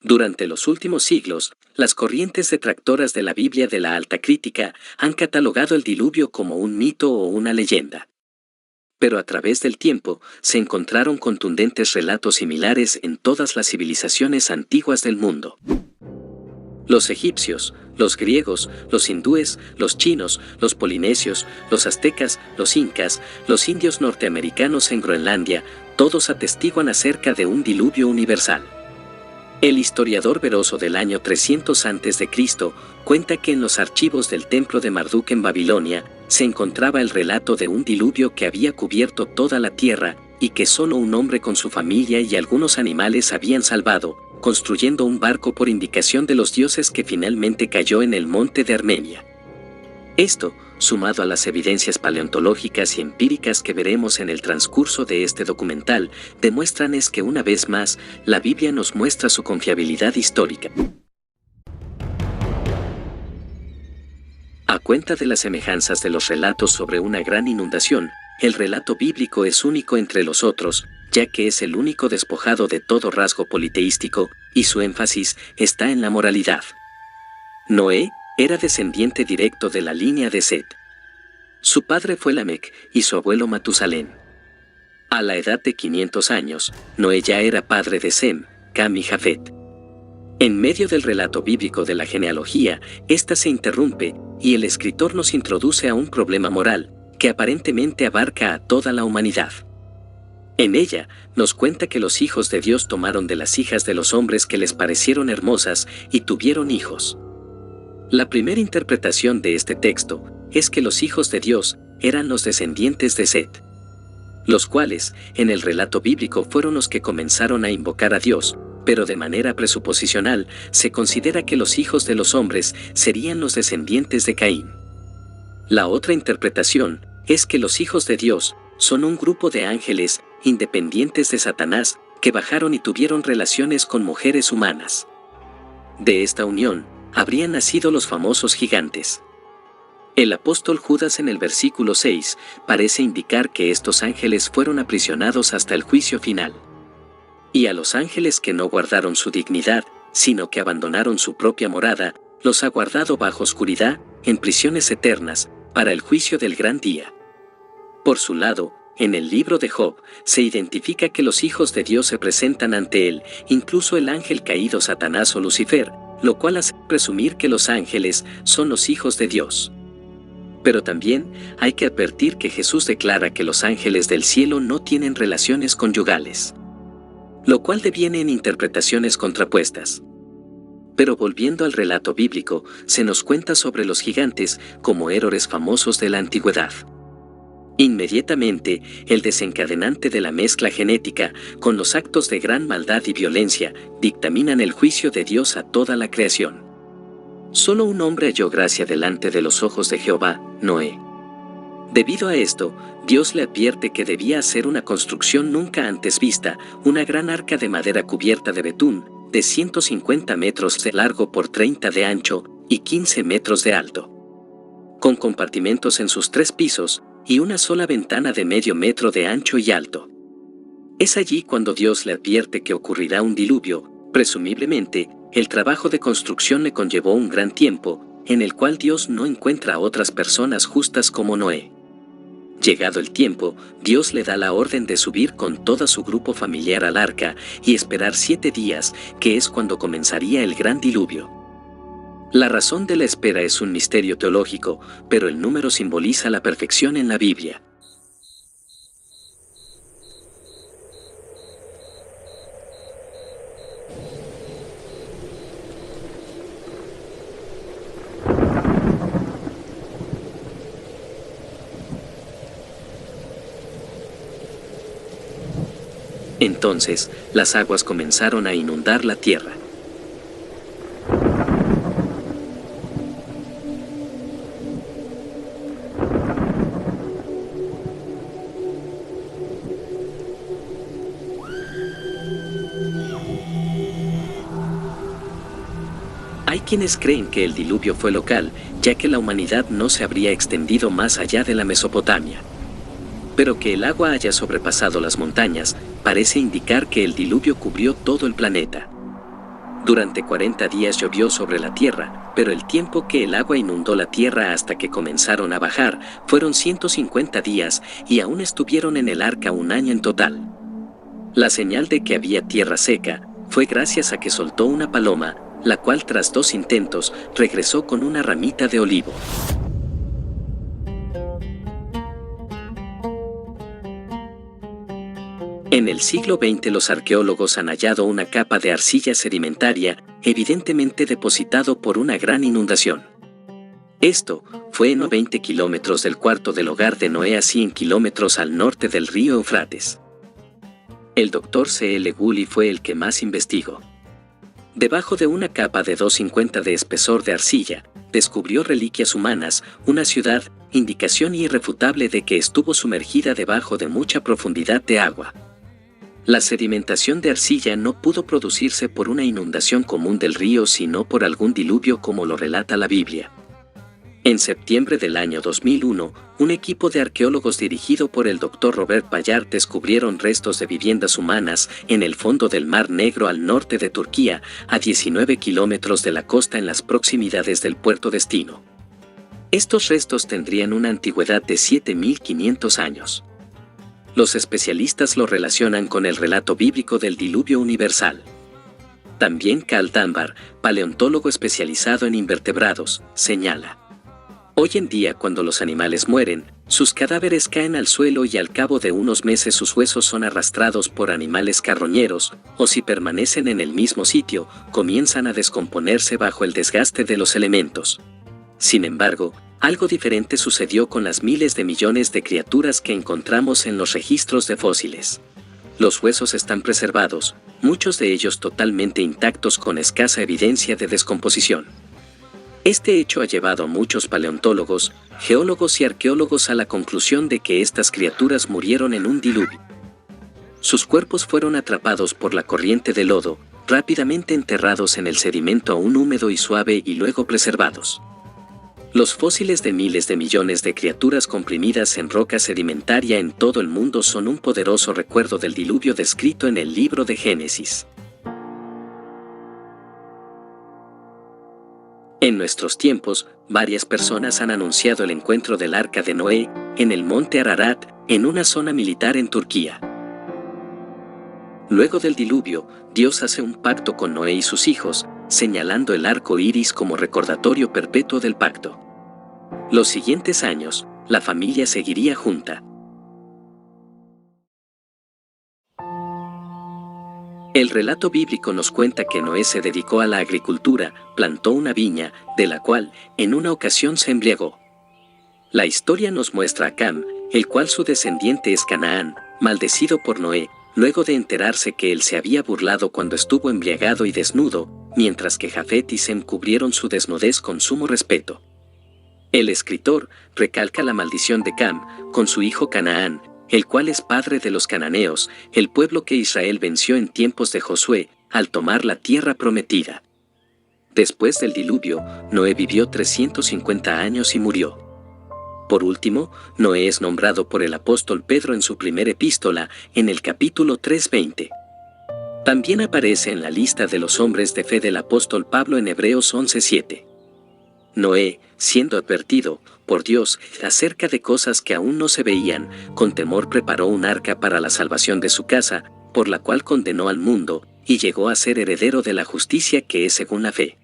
Durante los últimos siglos, las corrientes detractoras de la Biblia de la Alta Crítica han catalogado el diluvio como un mito o una leyenda. Pero a través del tiempo, se encontraron contundentes relatos similares en todas las civilizaciones antiguas del mundo. Los egipcios, los griegos, los hindúes, los chinos, los polinesios, los aztecas, los incas, los indios norteamericanos en Groenlandia, todos atestiguan acerca de un diluvio universal. El historiador Beroso del año 300 a.C. cuenta que en los archivos del templo de Marduk en Babilonia se encontraba el relato de un diluvio que había cubierto toda la tierra y que solo un hombre con su familia y algunos animales habían salvado, construyendo un barco por indicación de los dioses que finalmente cayó en el monte de Armenia. Esto, sumado a las evidencias paleontológicas y empíricas que veremos en el transcurso de este documental, demuestran que una vez más, la Biblia nos muestra su confiabilidad histórica. A cuenta de las semejanzas de los relatos sobre una gran inundación, el relato bíblico es único entre los otros, ya que es el único despojado de todo rasgo politeístico, y su énfasis está en la moralidad. Noé era descendiente directo de la línea de Set. Su padre fue Lamec y su abuelo Matusalén. A la edad de 500 años, Noé ya era padre de Sem, Cam y Jafet. En medio del relato bíblico de la genealogía, esta se interrumpe, y el escritor nos introduce a un problema moral, que aparentemente abarca a toda la humanidad. En ella, nos cuenta que los hijos de Dios tomaron de las hijas de los hombres que les parecieron hermosas, y tuvieron hijos. La primera interpretación de este texto es que los hijos de Dios eran los descendientes de Set, los cuales, en el relato bíblico, fueron los que comenzaron a invocar a Dios, pero de manera presuposicional, se considera que los hijos de los hombres serían los descendientes de Caín. La otra interpretación es que los hijos de Dios son un grupo de ángeles independientes de Satanás que bajaron y tuvieron relaciones con mujeres humanas. De esta unión, habrían nacido los famosos gigantes. El apóstol Judas en el versículo 6 parece indicar que estos ángeles fueron aprisionados hasta el juicio final. Y a los ángeles que no guardaron su dignidad, sino que abandonaron su propia morada, los ha guardado bajo oscuridad, en prisiones eternas, para el juicio del gran día. Por su lado, en el libro de Job, se identifica que los hijos de Dios se presentan ante él, incluso el ángel caído Satanás o Lucifer, lo cual hace presumir que los ángeles son los hijos de Dios. Pero también hay que advertir que Jesús declara que los ángeles del cielo no tienen relaciones conyugales, lo cual deviene en interpretaciones contrapuestas. Pero volviendo al relato bíblico, se nos cuenta sobre los gigantes como héroes famosos de la antigüedad. Inmediatamente, el desencadenante de la mezcla genética, con los actos de gran maldad y violencia, dictaminan el juicio de Dios a toda la creación. Solo un hombre halló gracia delante de los ojos de Jehová, Noé. Debido a esto, Dios le advierte que debía hacer una construcción nunca antes vista, una gran arca de madera cubierta de betún, de 150 metros de largo por 30 de ancho y 15 metros de alto, con compartimentos en sus 3 pisos, y una sola ventana de medio metro de ancho y alto. Es allí cuando Dios le advierte que ocurrirá un diluvio. Presumiblemente, el trabajo de construcción le conllevó un gran tiempo, en el cual Dios no encuentra a otras personas justas como Noé. Llegado el tiempo, Dios le da la orden de subir con todo su grupo familiar al arca y esperar 7 días, que es cuando comenzaría el gran diluvio. La razón de la espera es un misterio teológico, pero el número simboliza la perfección en la Biblia. Entonces, las aguas comenzaron a inundar la tierra. Hay quienes creen que el diluvio fue local, ya que la humanidad no se habría extendido más allá de la Mesopotamia. Pero que el agua haya sobrepasado las montañas, parece indicar que el diluvio cubrió todo el planeta. Durante 40 días llovió sobre la tierra, pero el tiempo que el agua inundó la tierra hasta que comenzaron a bajar fueron 150 días y aún estuvieron en el arca un año en total. La señal de que había tierra seca fue gracias a que soltó una paloma, la cual tras 2 intentos regresó con una ramita de olivo. En el siglo XX los arqueólogos han hallado una capa de arcilla sedimentaria, evidentemente depositado por una gran inundación. Esto fue en 20 kilómetros del cuarto del hogar de Noé a 100 kilómetros al norte del río Eufrates. El Dr. C.L. Woolley fue el que más investigó. Debajo de una capa de 2,50 de espesor de arcilla, descubrió reliquias humanas, una ciudad, indicación irrefutable de que estuvo sumergida debajo de mucha profundidad de agua. La sedimentación de arcilla no pudo producirse por una inundación común del río sino por algún diluvio como lo relata la Biblia. En septiembre del año 2001, un equipo de arqueólogos dirigido por el Dr. Robert Bayard descubrieron restos de viviendas humanas en el fondo del Mar Negro al norte de Turquía, a 19 kilómetros de la costa en las proximidades del puerto destino. Estos restos tendrían una antigüedad de 7.500 años. Los especialistas lo relacionan con el relato bíblico del diluvio universal. También Carl Dunbar, paleontólogo especializado en invertebrados, señala: hoy en día cuando los animales mueren, sus cadáveres caen al suelo y al cabo de unos meses sus huesos son arrastrados por animales carroñeros, o si permanecen en el mismo sitio, comienzan a descomponerse bajo el desgaste de los elementos. Sin embargo, algo diferente sucedió con las miles de millones de criaturas que encontramos en los registros de fósiles. Los huesos están preservados, muchos de ellos totalmente intactos con escasa evidencia de descomposición. Este hecho ha llevado a muchos paleontólogos, geólogos y arqueólogos a la conclusión de que estas criaturas murieron en un diluvio. Sus cuerpos fueron atrapados por la corriente de lodo, rápidamente enterrados en el sedimento aún húmedo y suave y luego preservados. Los fósiles de miles de millones de criaturas comprimidas en roca sedimentaria en todo el mundo son un poderoso recuerdo del diluvio descrito en el libro de Génesis. En nuestros tiempos, varias personas han anunciado el encuentro del Arca de Noé en el monte Ararat, en una zona militar en Turquía. Luego del diluvio, Dios hace un pacto con Noé y sus hijos, señalando el arco iris como recordatorio perpetuo del pacto. Los siguientes años, la familia seguiría junta. El relato bíblico nos cuenta que Noé se dedicó a la agricultura, plantó una viña, de la cual, en una ocasión se embriagó. La historia nos muestra a Cam, el cual su descendiente es Canaán, maldecido por Noé, luego de enterarse que él se había burlado cuando estuvo embriagado y desnudo, mientras que Jafet y Sem cubrieron su desnudez con sumo respeto. El escritor recalca la maldición de Cam, con su hijo Canaán, el cual es padre de los cananeos, el pueblo que Israel venció en tiempos de Josué, al tomar la tierra prometida. Después del diluvio, Noé vivió 350 años y murió. Por último, Noé es nombrado por el apóstol Pedro en su primera epístola, en el capítulo 3:20. También aparece en la lista de los hombres de fe del apóstol Pablo en Hebreos 11:7. Noé, siendo advertido por Dios acerca de cosas que aún no se veían, con temor preparó un arca para la salvación de su casa, por la cual condenó al mundo, y llegó a ser heredero de la justicia que es según la fe.